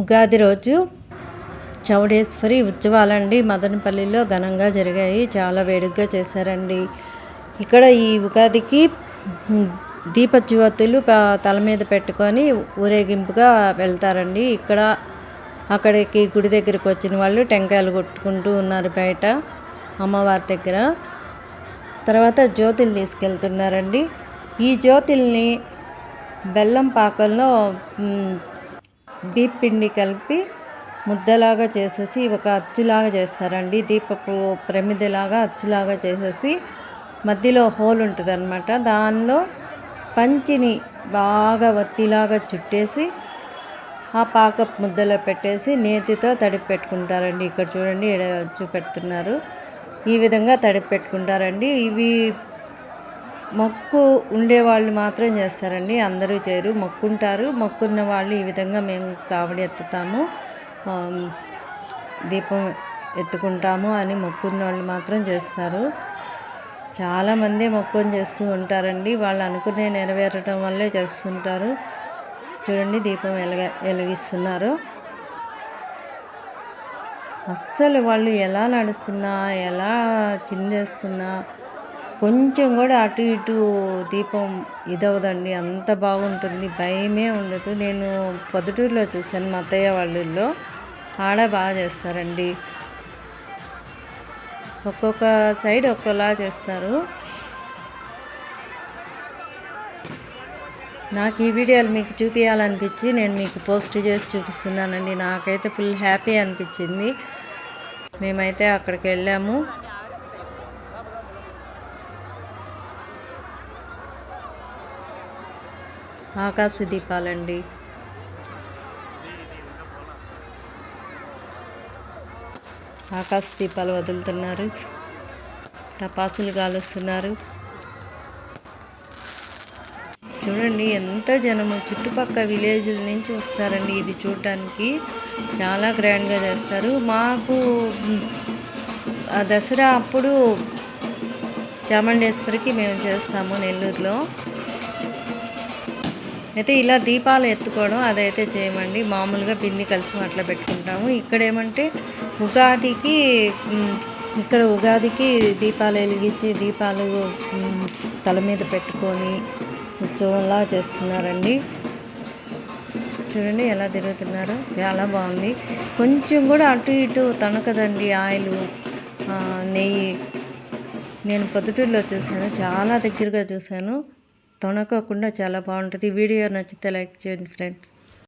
ఉగాది రోజు చౌడేశ్వరి ఉత్సవాలండి మదనపల్లిలో ఘనంగా జరిగాయి. చాలా వేడుకగా చేశారండి. ఇక్కడ ఈ ఉగాదికి దీపజ్యోతులు తల మీద పెట్టుకొని ఊరేగింపుగా వెళ్తారండి. అక్కడికి గుడి దగ్గరికి వచ్చిన వాళ్ళు టెంకాయలు కొట్టుకుంటూ ఉన్నారు బయట అమ్మవారి దగ్గర. తర్వాత జ్యోతులు తీసుకెళ్తున్నారండి. ఈ జ్యోతుల్ని బెల్లం పాకంలో బీప్ పిండి కలిపి ముద్దలాగా చేసేసి ఒక అచ్చులాగా చేస్తారండి. దీపపు ప్రమిదలాగా అచ్చులాగా చేసేసి మధ్యలో హోల్ ఉంటుంది అనమాట. దానిలో పంచిని బాగా వత్తిలాగా చుట్టేసి ఆ పాకపు ముద్దలో పెట్టేసి నేతితో తడిపి పెట్టుకుంటారండి. ఇక్కడ చూడండి, ఇక్కడ చూపెడుతున్నారు. ఈ విధంగా తడిపి పెట్టుకుంటారండి. ఇవి మొక్కు ఉండేవాళ్ళు మాత్రం చేస్తారండి, అందరూ చేయరు. మొక్కుంటారు, మొక్కున్న వాళ్ళు ఈ విధంగా మేము కావడి ఎత్తుతాము, దీపం ఎత్తుకుంటాము అని మొక్కున్న వాళ్ళు మాత్రం చేస్తారు. చాలామంది మొక్కుని చేస్తూ ఉంటారండి. వాళ్ళు అనుకునే నెరవేరటం వల్లే చేస్తుంటారు. చూడండి, దీపం వెలిగిస్తున్నారు. అస్సలు వాళ్ళు ఎలా నడుస్తున్నా, ఎలా చిందేస్తున్నా కొంచెం కూడా అటు ఇటు దీపం ఇదవదండి. అంత బాగుంటుంది, భయమే ఉండదు. నేను పొద్దుటూరులో చూశాను, మా అత్తయ్య వాళ్ళల్లో. ఆడ బాగా చేస్తారండి. ఒక్కొక్క సైడ్ ఒక్కోలా చేస్తారు. నాకు ఈ వీడియోలు మీకు చూపించాలనిపించి నేను మీకు పోస్ట్ చేసి చూపిస్తున్నానండి. నాకైతే ఫుల్ హ్యాపీ అనిపించింది. మేమైతే అక్కడికి వెళ్ళాము. ఆకాశ దీపాలండి. ఆకాశ దీపాలు వదులుతున్నారు, టపాసులు కాలుస్తున్నారు. చూడండి ఎంత జనము, చుట్టుపక్కల విలేజ్ల నుంచి వస్తారండి ఇది చూడటానికి. చాలా గ్రాండ్గా చేస్తారు. మాకు దసరా అప్పుడు చాముండేశ్వరికి మేము చేస్తాము నెల్లూరులో. అయితే ఇలా దీపాలు ఎత్తుకోవడం అదైతే చేయమండి. మామూలుగా బింది కలిసి అట్లా పెట్టుకుంటాము. ఇక్కడ ఏమంటే ఉగాదికి దీపాలు వెలిగించి దీపాలు తల మీద పెట్టుకొని ఉత్సవంలా చేస్తున్నారండి. చూడండి ఎలా తిరుగుతున్నారో, చాలా బాగుంది. కొంచెం కూడా అటు ఇటు తణకదండి ఆయిల్, నెయ్యి. నేను పొద్దుటూరులో చూశాను, చాలా దగ్గరగా చూశాను. తొణకకుండా చాలా బాగుంటుంది. వీడియో నచ్చితే లైక్ చేయండి ఫ్రెండ్స్.